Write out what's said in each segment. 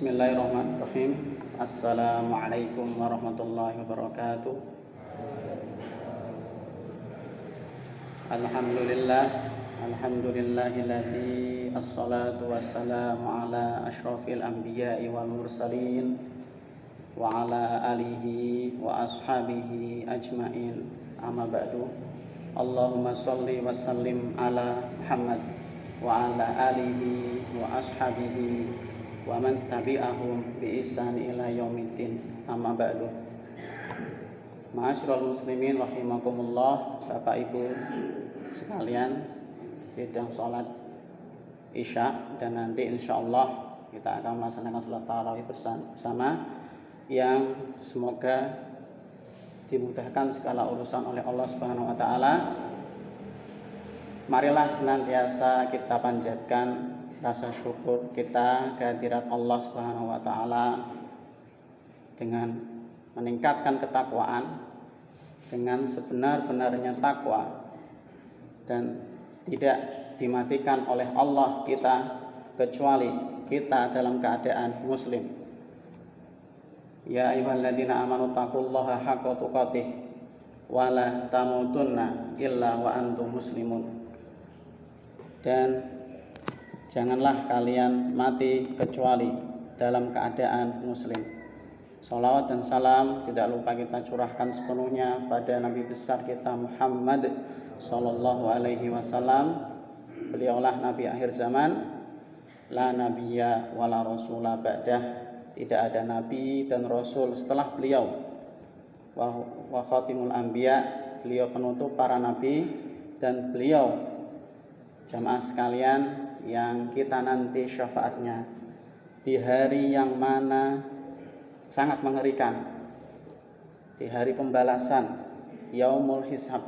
Bismillahirrahmanirrahim. Assalamualaikum warahmatullahi wabarakatuh. Alhamdulillahilladzi assalatu wassalamu ala asyrafil anbiya'i wal mursalin wa ala alihi wa ashabihi ajmain. Amma ba'du. Allahumma shalli wa sallim ala Muhammad wa ala alihi wa ashabihi wa man tabi'ahum bi ihsan ila yaumiddin. Amma ba'du. Ma'asyiral muslimin rahimakumullah, Bapak Ibu sekalian, sedang sholat Isya dan nanti insyaallah kita akan melaksanakan sholat tarawih bersama yang semoga dimudahkan segala urusan oleh Allah Subhanahu wa taala. Marilah senantiasa kita panjatkan rasa syukur kita kehadirat Allah Subhanahu wa taala dengan meningkatkan ketakwaan dengan sebenar-benarnya takwa, dan tidak dimatikan oleh Allah kita kecuali kita dalam keadaan muslim. Ya ayyuhalladzina amanu taqullaha haqqa tuqatih wa la tamutunna illa wa antum muslimun. Dan janganlah kalian mati kecuali dalam keadaan muslim. Salawat dan salam tidak lupa kita curahkan sepenuhnya pada Nabi besar kita Muhammad sallallahu alaihi wasallam. Beliaulah Nabi akhir zaman, la nabiyya wala rasula ba'dah. Tidak ada nabi dan rasul setelah beliau. Wa khatimul anbiya, beliau penutup para nabi, dan beliau jamaah sekalian yang kita nanti syafaatnya di hari yang mana sangat mengerikan, di hari pembalasan, yaumul hisab.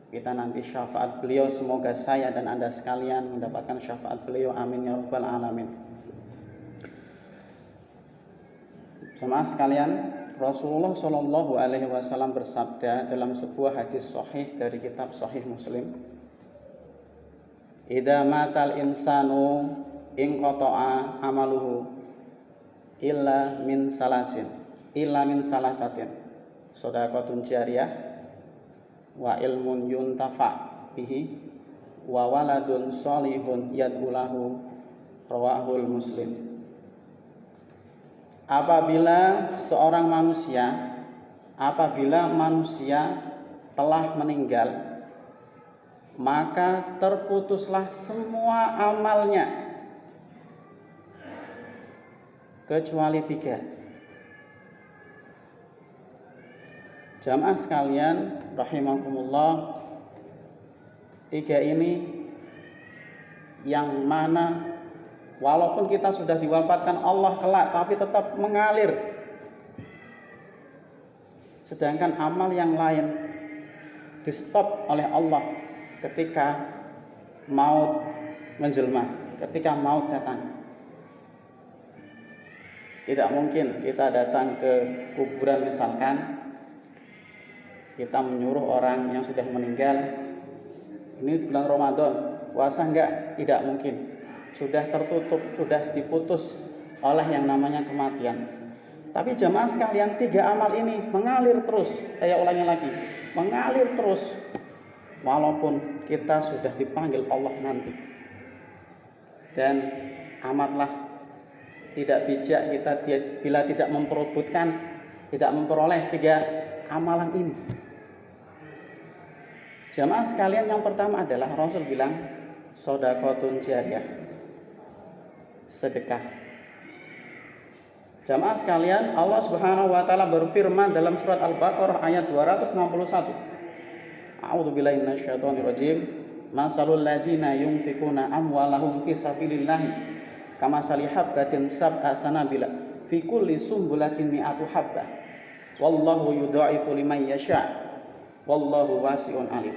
Kita nanti syafaat beliau, semoga saya dan Anda sekalian mendapatkan syafaat beliau, amin ya rabbal alamin. Jamaah sekalian, Rasulullah Shallallahu alaihi wasallam bersabda dalam sebuah hadis sahih dari kitab Sahih Muslim, idza matal insanu inqata'a amaluhu illa min salasatin shadaqatun jariyah wa ilmun yuntafa bihi wa waladun shalihun yad'ulahu, rawahul Muslim. Apabila manusia telah meninggal, maka terputuslah semua amalnya kecuali 3. Jamaah sekalian rahimakumullah, 3 ini yang mana walaupun kita sudah diwafatkan Allah kelak, tapi tetap mengalir. Sedangkan amal yang lain di stop oleh Allah ketika maut menjelma, ketika maut datang. Tidak mungkin kita datang ke kuburan misalkan, kita menyuruh orang yang sudah meninggal, ini bulan Ramadan, puasa enggak? Tidak mungkin. Sudah tertutup, sudah diputus oleh yang namanya kematian. Tapi jamaah sekalian, 3 amal ini mengalir terus. Saya ulangi lagi, mengalir terus walaupun kita sudah dipanggil Allah nanti. Dan amatlah tidak bijak kita bila tidak memperebutkan, tidak memperoleh 3 amalan ini. Jamaah sekalian, yang pertama adalah Rasul bilang shadaqatun jariyah, sedekah. Jamaah sekalian, Allah Subhanahu wa taala berfirman dalam surat Al-Baqarah ayat 261. A'udzubillahi minasyaitonir rajim. Masalul ladzina yunfikuna amwalahum fi sabilillahi kamasali habbatin sab'a sanabila fi kulli sumbulatin mi'atu habbah. Wallahu yudha'ifu liman yasha'. Wallahu wasi'un alim.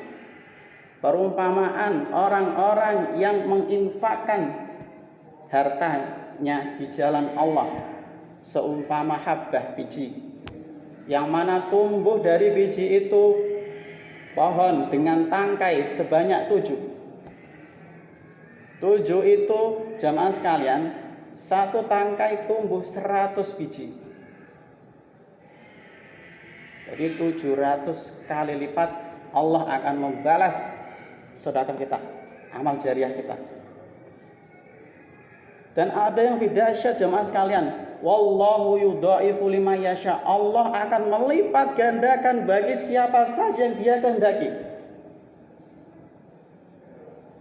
Perumpamaan orang-orang yang menginfakkan hartanya di jalan Allah seumpama habbah, biji, yang mana tumbuh dari biji itu pohon dengan tangkai sebanyak 7. 7 itu jamaah sekalian satu tangkai tumbuh 100 biji. Jadi 700 kali lipat Allah akan membalas sedekah kita, amal jariah kita. Dan ada yang lebih dahsyat jemaah sekalian, wallahu yudhaifu liman yasha. Allah akan melipat gandakan bagi siapa saja yang Dia kehendaki.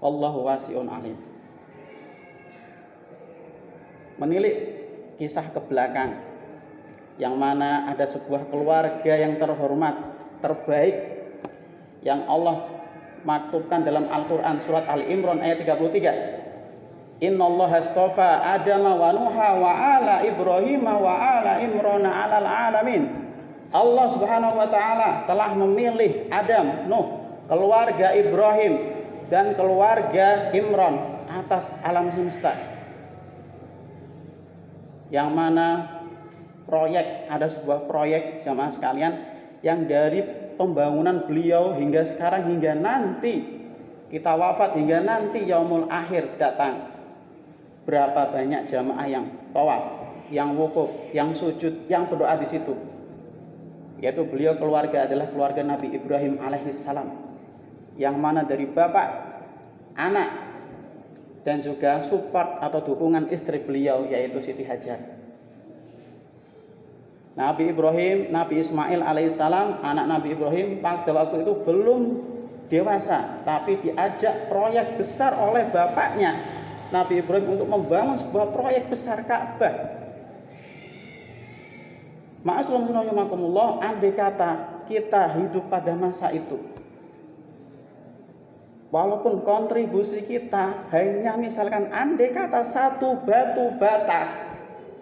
Wallahu wasi'un alim. Menilik kisah ke belakang, yang mana ada sebuah keluarga yang terhormat, terbaik, yang Allah maktubkan dalam Al-Quran surat Ali Imran ayat 33. Innallaha astafa Adama wa Nuha wa ala Ibrahim wa ala Imran alal alamin. Allah Subhanahu wa taala telah memilih Adam, Nuh, keluarga Ibrahim dan keluarga Imran atas alam semesta. Yang mana ada sebuah proyek jamaah sekalian yang dari pembangunan beliau hingga sekarang, hingga nanti kita wafat, hingga nanti yaumul akhir datang, berapa banyak jamaah yang tawaf, yang wukuf, yang sujud, yang berdoa di situ. Yaitu beliau keluarga adalah keluarga Nabi Ibrahim alaihissalam, yang mana dari bapak, anak, dan juga support atau dukungan istri beliau yaitu Siti Hajar. Nabi Ibrahim, Nabi Ismail alaihissalam, anak Nabi Ibrahim pada waktu itu belum dewasa, tapi diajak proyek besar oleh bapaknya Nabi Ibrahim untuk membangun sebuah proyek besar Ka'bah. Ma'asyiral andai kata kita hidup pada masa itu, walaupun kontribusi kita hanya misalkan andai kata satu batu bata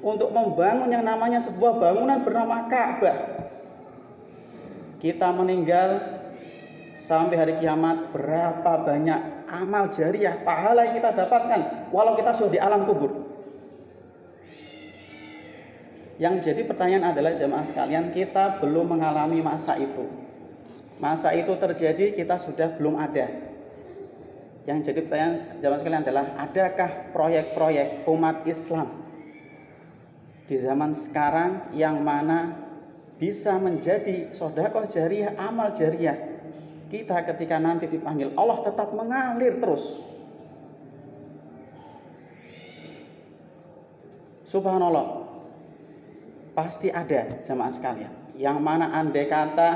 untuk membangun yang namanya sebuah bangunan bernama Ka'bah, kita meninggal sampai hari kiamat, berapa banyak amal jariah, pahala yang kita dapatkan walau kita sudah di alam kubur. Yang jadi pertanyaan adalah jemaah sekalian, kita belum mengalami masa itu. Masa itu terjadi, kita sudah belum ada. Yang jadi pertanyaan jemaah sekalian adalah, adakah proyek-proyek umat Islam di zaman sekarang yang mana bisa menjadi sedekah jariah, amal jariah kita ketika nanti dipanggil Allah tetap mengalir terus? Subhanallah, pasti ada jemaah sekalian, yang mana andai kata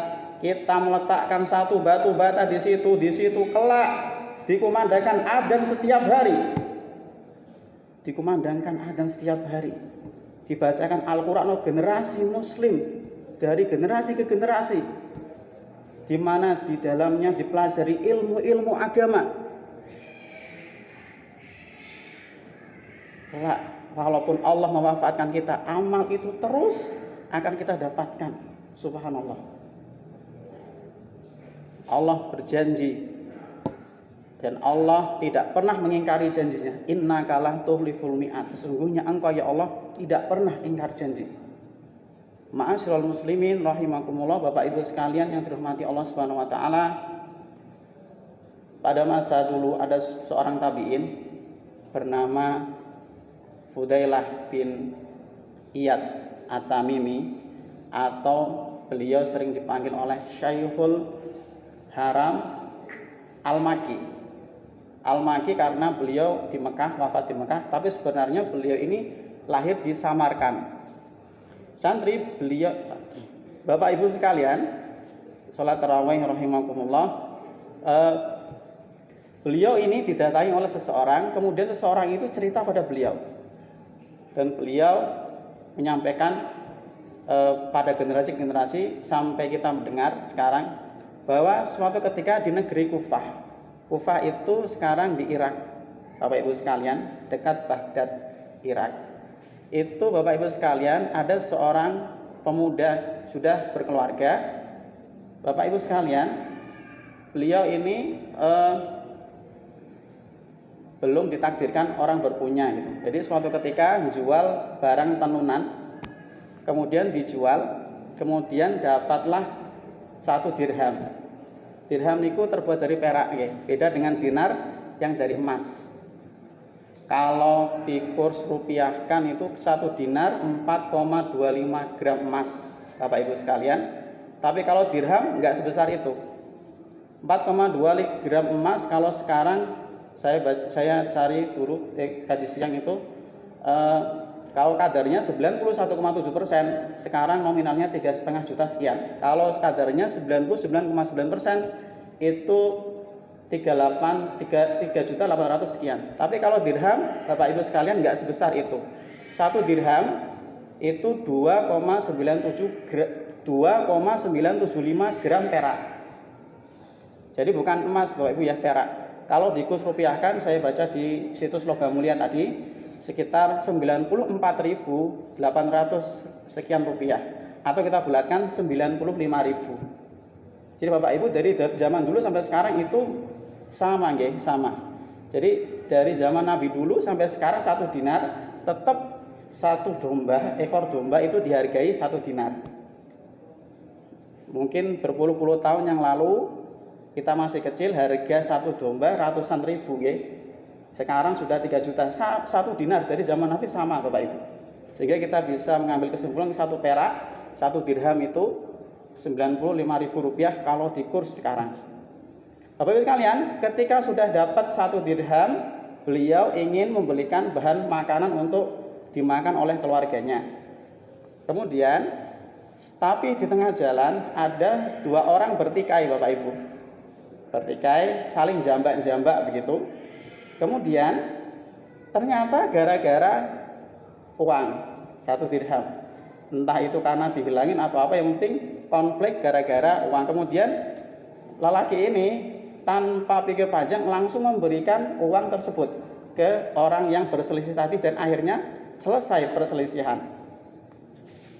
kita meletakkan satu batu bata di situ kelak dikumandangkan adzan setiap hari, dibacakan Al-Quran generasi muslim dari generasi ke generasi, di mana di dalamnya dipelajari ilmu-ilmu agama. Kelak walaupun Allah mewafatkan kita, amal itu terus akan kita dapatkan. Subhanallah. Allah berjanji dan Allah tidak pernah mengingkari janjinya. Innaka la tukhliful mi'ad. Sesungguhnya Engkau ya Allah tidak pernah ingkar janji. Ma'asyiral muslimin rahimakumullah, Bapak Ibu sekalian yang dirahmati Allah Subhanahu wa taala. Pada masa dulu ada seorang tabi'in bernama Fudailah bin Iyad At-Tamimi, atau beliau sering dipanggil oleh Syekhul Haram Al-Makki. Al-Makki karena beliau di Mekah, wafat di Mekah, tapi sebenarnya beliau ini lahir di Samarkand. Santri beliau, Bapak Ibu sekalian, salat tarawih rahimakumullah, beliau ini didatangi oleh seseorang, kemudian seseorang itu cerita pada beliau, dan beliau menyampaikan pada generasi-generasi sampai kita mendengar sekarang bahwa suatu ketika di negeri Kufah itu sekarang di Irak, Bapak Ibu sekalian, dekat Baghdad, Irak. Itu Bapak Ibu sekalian, ada seorang pemuda sudah berkeluarga. Bapak Ibu sekalian, beliau ini belum ditakdirkan orang berpunya gitu. Jadi suatu ketika jual barang tenunan, kemudian dijual, kemudian dapatlah 1 dirham. Dirham itu terbuat dari perak, ya. Beda dengan dinar yang dari emas. Kalau dikurs rupiahkan itu 1 dinar 4,25 gram emas, Bapak Ibu sekalian. Tapi kalau dirham enggak sebesar itu. 4,2 gram emas kalau sekarang saya cari dulu tadi siang itu kalau kadarnya 91,7%, sekarang nominalnya 3,5 juta sekian. Kalau kadarnya 99,9% itu 3.800 sekian. Tapi kalau dirham, Bapak Ibu sekalian, enggak sebesar itu. 1 dirham itu 2,975 gram perak. Jadi bukan emas, Bapak Ibu ya, perak. Kalau dikurs rupiahkan, saya baca di situs Logam Mulia tadi sekitar 94.800 sekian rupiah, atau kita bulatkan 95.000. Jadi Bapak Ibu dari zaman dulu sampai sekarang itu sama nggih, sama. Jadi dari zaman Nabi dulu sampai sekarang 1 dinar tetap ekor domba itu dihargai 1 dinar. Mungkin berpuluh-puluh tahun yang lalu kita masih kecil, harga 1 domba ratusan ribu nggih. Sekarang sudah 3 juta. 1 dinar dari zaman Nabi sama, Bapak Ibu. Sehingga kita bisa mengambil kesimpulan 1 perak, 1 dirham itu 95.000 rupiah kalau dikurs sekarang. Bapak Ibu sekalian, ketika sudah dapat 1 dirham, beliau ingin membelikan bahan makanan untuk dimakan oleh keluarganya. Kemudian, tapi di tengah jalan ada 2 orang bertikai, Bapak Ibu. Bertikai, saling jambak-jambak begitu. Kemudian ternyata gara-gara uang 1 dirham, entah itu karena dihilangin atau apa, yang penting konflik gara-gara uang. Kemudian lelaki ini tanpa pikir panjang langsung memberikan uang tersebut ke orang yang berselisih tadi, dan akhirnya selesai perselisihan.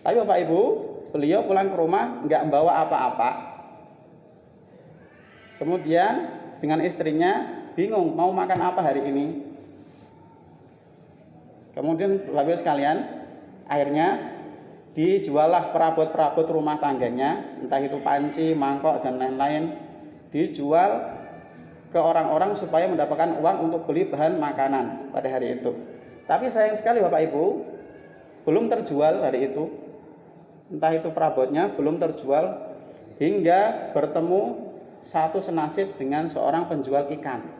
Tapi Bapak Ibu, beliau pulang ke rumah nggak membawa apa-apa. Kemudian dengan istrinya bingung mau makan apa hari ini. Kemudian Bapak Ibu sekalian, akhirnya dijuallah perabot-perabot rumah tangganya, entah itu panci, mangkok dan lain-lain, dijual ke orang-orang supaya mendapatkan uang untuk beli bahan makanan pada hari itu. Tapi sayang sekali Bapak Ibu, belum terjual hari itu. Entah itu perabotnya belum terjual, hingga bertemu satu senasib dengan seorang penjual ikan.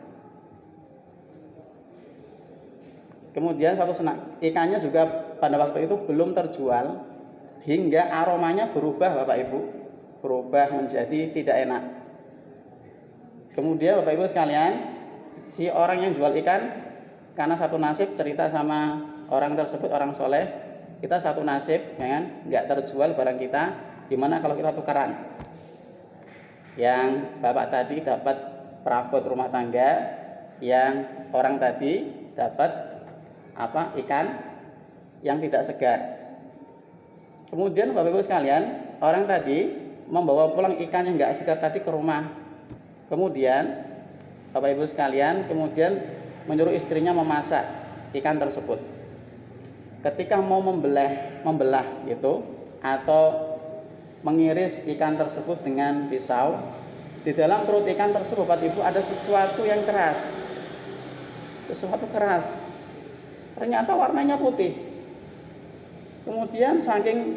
Kemudian ikannya juga pada waktu itu belum terjual, hingga aromanya berubah, Bapak Ibu, berubah menjadi tidak enak. Kemudian Bapak Ibu sekalian, si orang yang jual ikan karena satu nasib, cerita sama orang tersebut, orang soleh, kita satu nasib, ya kan? Nggak terjual barang kita, gimana kalau kita tukaran? Yang bapak tadi dapat perabot rumah tangga, yang orang tadi dapat ikan yang tidak segar. Kemudian Bapak Ibu sekalian, orang tadi membawa pulang ikan yang enggak segar tadi ke rumah. Kemudian Bapak Ibu sekalian, kemudian menyuruh istrinya memasak ikan tersebut. Ketika mau membelah gitu, atau mengiris ikan tersebut dengan pisau, di dalam perut ikan tersebut Bapak Ibu ada sesuatu yang keras. Sesuatu keras. Ternyata warnanya putih. Kemudian saking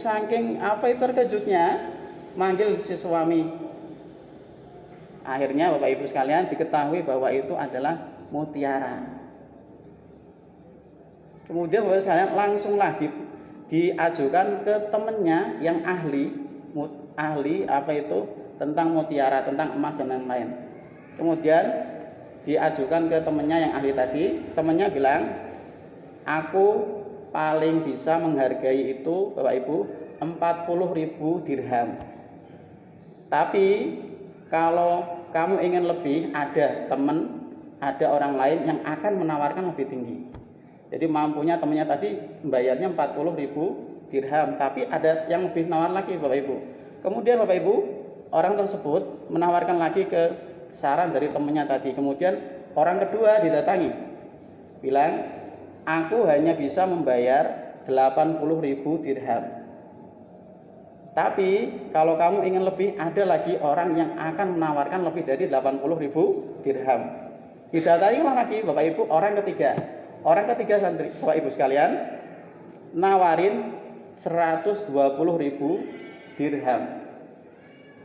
terkejutnya, manggil si suami. Akhirnya Bapak Ibu sekalian diketahui bahwa itu adalah mutiara. Kemudian Bapak Ibu sekalian langsunglah diajukan ke temannya yang ahli tentang mutiara, tentang emas dan lain-lain. Kemudian diajukan ke temannya yang ahli tadi. Temannya bilang, aku paling bisa menghargai itu Bapak Ibu 40.000 dirham. Tapi kalau kamu ingin lebih, ada orang lain yang akan menawarkan lebih tinggi. Jadi mampunya temannya tadi membayarnya 40.000 dirham, tapi ada yang lebih nawar lagi Bapak Ibu. Kemudian Bapak Ibu, orang tersebut menawarkan lagi ke saran dari temannya tadi. Kemudian orang kedua didatangi, bilang, aku hanya bisa membayar 80.000 dirham. Tapi kalau kamu ingin lebih, ada lagi orang yang akan menawarkan lebih dari 80.000 dirham. Didatangilah lagi Bapak Ibu orang ketiga. Orang ketiga santri, Bapak Ibu sekalian, nawarin 120.000 dirham.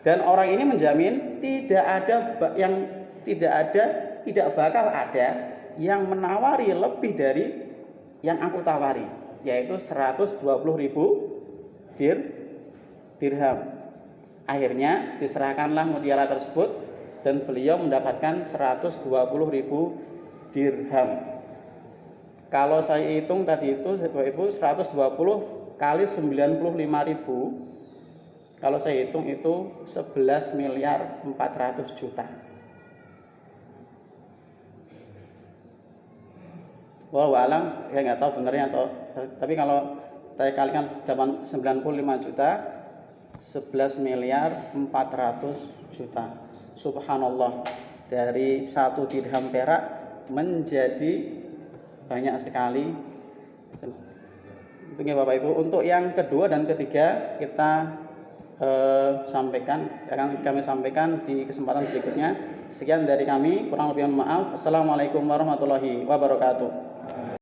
Dan orang ini menjamin tidak bakal ada yang menawari lebih dari yang aku tawari, yaitu 120.000 dirham. Akhirnya diserahkanlah mutiara tersebut dan beliau mendapatkan 120.000 dirham. Kalau saya hitung tadi itu Bapak Ibu 120 kali 95.000, kalau saya hitung itu 11 miliar 400 juta. Wallahualam, ya nggak tahu benernya atau, tapi kalau saya kalikan 95 juta, 11 miliar 400 juta. Subhanallah, dari 1 dirham perak menjadi banyak sekali. Itu ya Bapak Ibu. Untuk yang kedua dan ketiga kita akan kami sampaikan di kesempatan berikutnya. Sekian dari kami, kurang lebih mohon maaf. Assalamualaikum warahmatullahi wabarakatuh.